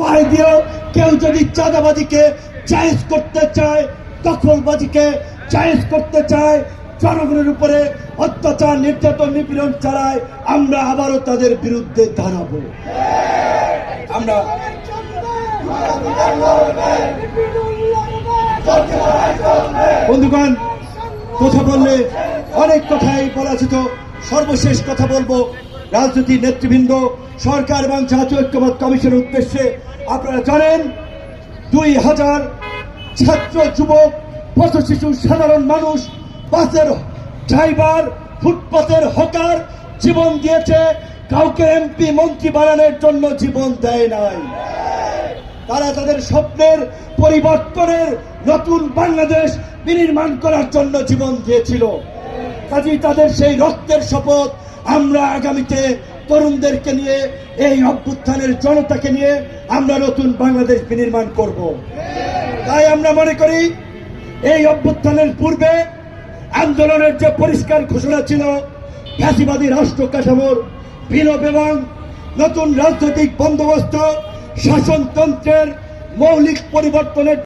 দোহাই দিয়েও কেউ যদি চাঁদাবাজিকে জায়েজ করতে চায়, দখলবাজিকে জায়েজ করতে চায়, জনগণের উপরে অত্যাচার নির্যাতন নিপীড়ন চালায়, আমরা আবারও তাদের বিরুদ্ধে দাঁড়াবো। আমরা বন্ধুগণ, কথা বললে অনেক কথাই বলা যেত, সর্বশেষ কথা বলবো রাজনৈতিক নেতৃবৃন্দ, সরকার এবং জাতীয় ঐক্যমত্য কমিশনের উদ্দেশ্যে। আপনারা জানেন 2000 ছাত্র, যুবক, পথ শিশু, সাধারণ মানুষ, বাসের ড্রাইভার, ফুটপাতের হকার জীবন দিয়েছে, কাউকে এমপি মন্ত্রী বানানোর জন্য জীবন দেয় নাই। তারা তাদের স্বপ্নের পরিবর্তনের নতুন বাংলাদেশ বিনির্মাণ করার জন্য জীবন দিয়েছিল। কাজেই তাদের সেই রক্তের শপথ আমরা আগামীতে তরুণদেরকে নিয়ে, এই অভ্যুত্থানের জনতাকে নিয়ে আমরা নতুন বাংলাদেশ বিনির্মাণ করব। তাই আমরা মনে করি এই অভ্যুত্থানের পূর্বে আন্দোলনের যে পরিষ্কার ঘোষণা ছিল, ফ্যাসিবাদী রাষ্ট্র কাঠামোর বিলোপ এবং নতুন রাজনৈতিক বন্দোবস্ত, শাসনতন্ত্রের মৌলিক পরিবর্তনের